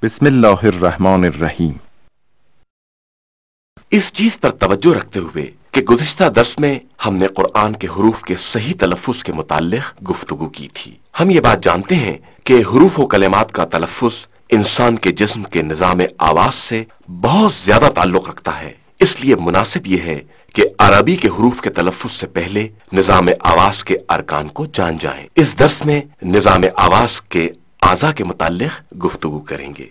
बिस्मिल्लाहिर्रहमानिर्रहीम। इस चीज पर तवज्जो रखते हुए कि गुज़िश्ता दर्स में हमने कुरान के हुरूफ के सही तलफ़्फ़ुज़ के मुताल्लिक़ गुफ्तगू की थी। हम ये बात जानते हैं कि हुरूफ व कलिमात का तलफ़्फ़ुज़ इंसान के जिस्म के निज़ाम आवाज से बहुत ज्यादा ताल्लुक रखता है। इसलिए मुनासिब यह है कि अरबी के हुरूफ के तलफ़्फ़ुज़ से पहले निज़ाम आवाज के अरकान को जान जाएं। इस दर्स में निज़ाम आवाज के आज़ा के मुताल्लिक़ गुफ्तगू करेंगे।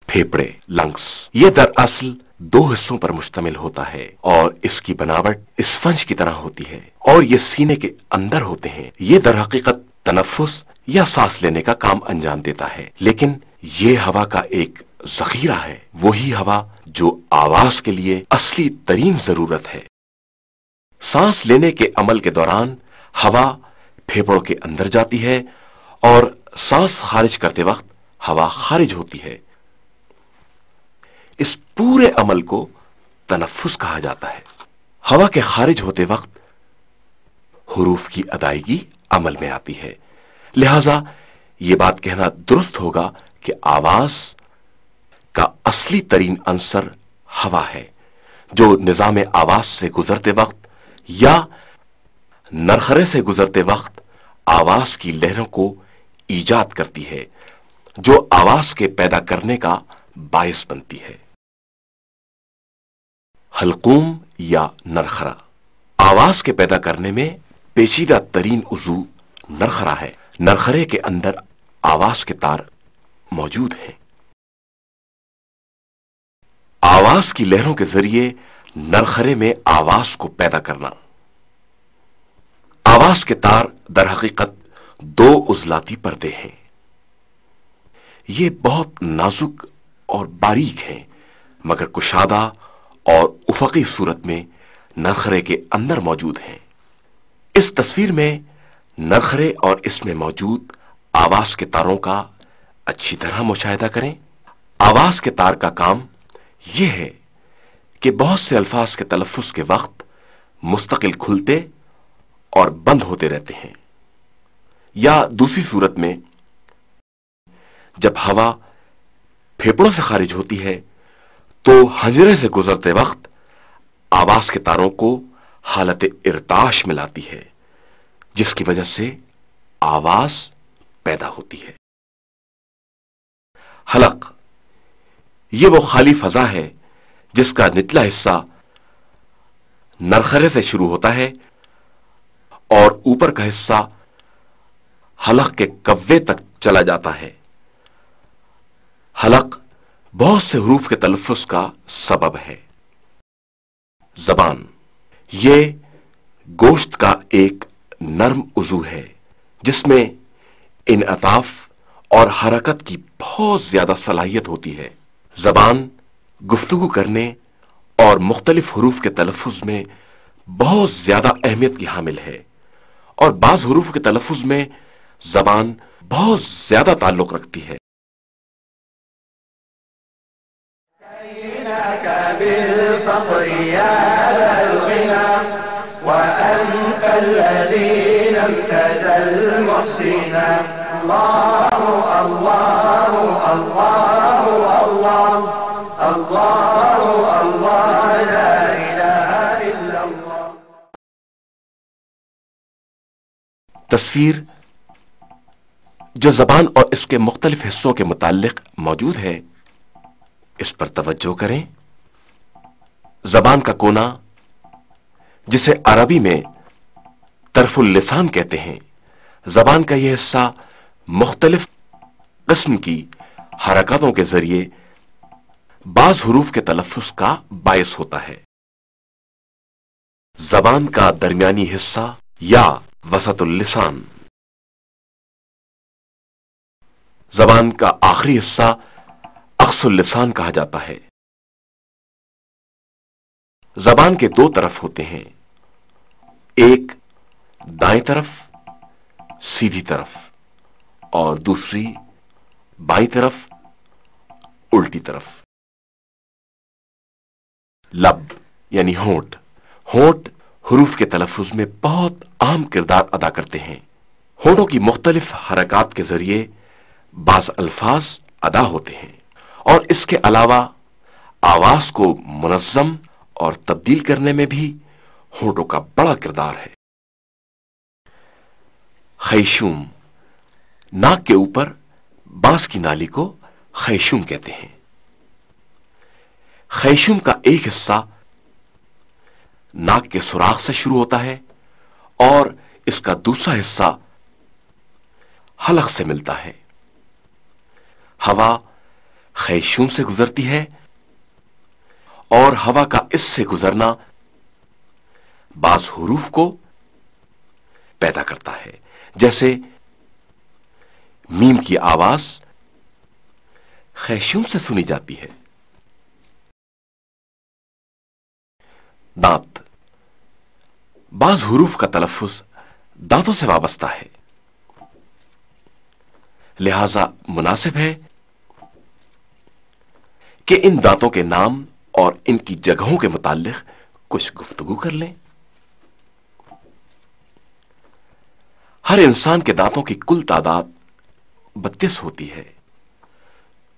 फेफड़े, लंग्स, ये दरअसल दो हिस्सों पर मुश्तमिल होता है और इसकी बनावट स्पंज की तरह होती है और ये सीने के अंदर होते हैं। ये दर हकीकत तनफ्फुस या सांस लेने का काम अंजाम देता है, लेकिन ये हवा का एक जखीरा है, वही हवा जो आवाज के लिए असली तरीन जरूरत है। सांस लेने के अमल के दौरान हवा फेफड़ों के अंदर जाती है और सांस खारिज करते वक्त हवा खारिज होती है। इस पूरे अमल को तनफ्फुस कहा जाता है। हवा के खारिज होते वक्त हुरूफ की अदायगी अमल में आती है। लिहाजा यह बात कहना दुरुस्त होगा कि आवाज का असली तरीन अंसर हवा है, जो निजाम आवाज से गुजरते वक्त या नरखरे से गुजरते वक्त आवाज की लहरों को ईजाद करती है, जो आवाज के पैदा करने का बायस बनती है। हल्कूम या नरखरा, आवाज के पैदा करने में पेचीदा तरीन उज़ू नरखरा है। नरखरे के अंदर आवाज के तार मौजूद हैं। आवाज की लहरों के जरिए नरखरे में आवाज को पैदा करना। आवाज के तार दर हकीकत दो उजलाती पर्दे हैं। ये बहुत नाजुक और बारीक हैं, मगर कुशादा और उफकी सूरत में नरखरे के अंदर मौजूद हैं। इस तस्वीर में नरखरे और इसमें मौजूद आवाज के तारों का अच्छी तरह मुशाहिदा करें। आवाज के तार का काम यह है कि बहुत से अल्फाज के तलफ़्फ़ुज़ के वक्त मुस्तकिल खुलते और बंद होते रहते हैं, या दूसरी सूरत में जब हवा फेफड़ों से खारिज होती है तो हंजरे से गुजरते वक्त आवाज के तारों को हालत इर्ताश में लाती है, जिसकी वजह से आवाज पैदा होती है। हलक, यह वो खाली फजा है जिसका निचला हिस्सा नरखरे से शुरू होता है और ऊपर का हिस्सा हलक के कव्वे तक चला जाता है। हलक बहुत से हुरूफ के तलफ़्फ़ुज़ का सबब है। ज़बान, ये गोश्त का एक नर्म उज़ू है जिसमें इनअताफ और हरकत की बहुत ज्यादा सलाहियत होती है। ज़बान गुफ्तगू करने और मुख्तलिफ हुरूफ के तलफ़्फ़ुज़ में बहुत ज्यादा अहमियत की हामिल है और बाज़ हुरूफ के तलफ़्फ़ुज़ में ज़बान बहुत ज्यादा ताल्लुक रखती है। तस्वीर जो ज़बान और इसके मुख्तलिफ हिस्सों के मुताल्लिक मौजूद है, इस पर तवज्जो करें। ज़बान का कोना, जिसे अरबी में तरफुल लिसान कहते हैं, ज़बान का यह हिस्सा मुख्तलिफ किस्म की हरकतों के जरिए बाज़ हुरूफ के तलफ़्फ़ुज़ का बायस होता है। ज़बान का दरमियानी हिस्सा या वसतुल लिसान, ज़बान का आखिरी हिस्सा अक्सुल लिसान कहा जाता है। ज़बान के दो तरफ होते हैं, एक दाएं तरफ सीधी तरफ और दूसरी बाईं तरफ उल्टी तरफ। लब यानी होंठ, होंठ हुरूफ के तलफ़्फ़ुज़ में बहुत अहम किरदार अदा करते हैं। होठों की मुख्तलिफ हरकत के जरिए बाज अल्फाज अदा होते हैं और इसके अलावा आवाज को मुनज़्ज़म और तब्दील करने में भी होठों का बड़ा किरदार है। खैशूम, नाक के ऊपर बांस की नाली को खैशूम कहते हैं। खैशूम का एक हिस्सा नाक के सुराख से शुरू होता है और इसका दूसरा हिस्सा हलक से मिलता है। हवा खैशूम से गुजरती है और हवा का इससे गुजरना बाज हुरूफ को पैदा करता है, जैसे मीम की आवाज खैशूम से सुनी जाती है। दांत, बाज हुरूफ का तलफ्फुज दांतों से वाबस्ता है, लिहाजा मुनासिब है कि इन दांतों के नाम और इनकी जगहों के मुताल्लिक कुछ गुफ्तगू कर लें। हर इंसान के दांतों की कुल तादाद 32 होती है,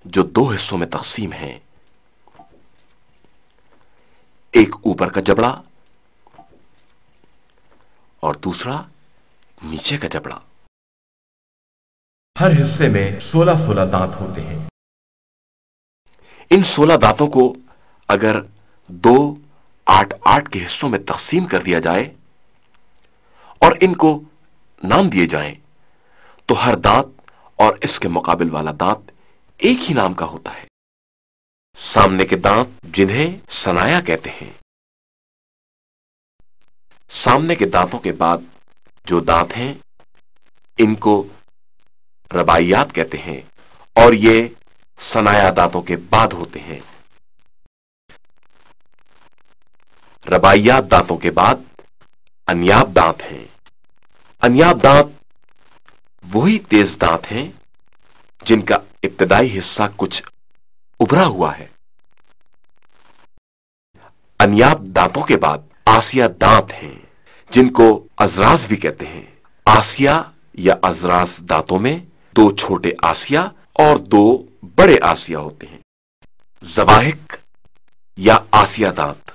जो 2 हिस्सों में तकसीम है। एक ऊपर का जबड़ा और दूसरा नीचे का जबड़ा। हर हिस्से में 16-16 दांत होते हैं। इन 16 दांतों को अगर 2 8-8 के हिस्सों में तकसीम कर दिया जाए और इनको नाम दिए जाएं, तो हर दांत और इसके मुकाबिल वाला दांत एक ही नाम का होता है। सामने के दांत जिन्हें सनाया कहते हैं। सामने के दांतों के बाद जो दांत हैं इनको रबाइयात कहते हैं और ये सनाया दांतों के बाद होते हैं। रबाइयात दांतों के बाद अन्याब दांत हैं। अन्याब दांत वही तेज दांत हैं जिनका इब्तदाई हिस्सा कुछ उभरा हुआ है। अन्याब दांतों के बाद आसिया दांत हैं, जिनको अजरास भी कहते हैं। आसिया या अजरास दांतों में 2 छोटे आसिया और 2 बड़े आसिया होते हैं। ज़वाहिक या आसिया दांत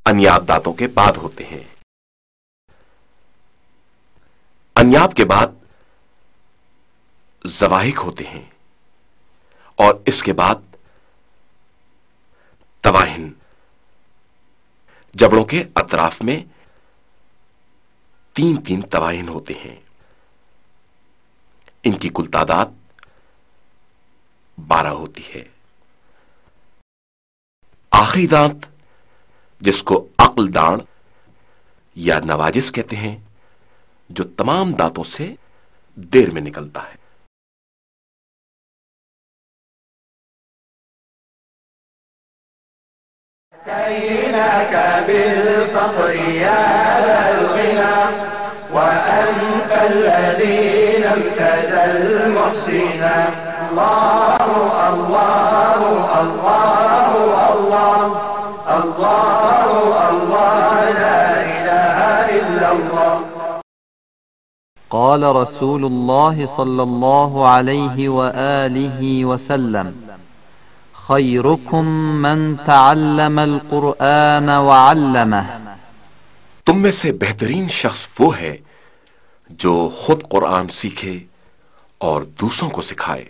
अन्याब दांतों के बाद होते हैं। अन्याब के बाद ज़वाहिक होते हैं और इसके बाद तवाहिन। जबड़ों के अतराफ में 3-3 तवाहिन होते हैं। इनकी कुल तादाद 12 होती है। आखिरी दांत, जिसको अक्ल दांत या नवाजिस कहते हैं, जो तमाम दांतों से देर में निकलता है। قال رسول الله صلى الله عليه وآله وسلم خيركم من تعلم القرآن وعلمه तुम में से बेहतरीन शख्स वो है जो खुद कुरान सीखे और दूसरों को सिखाए।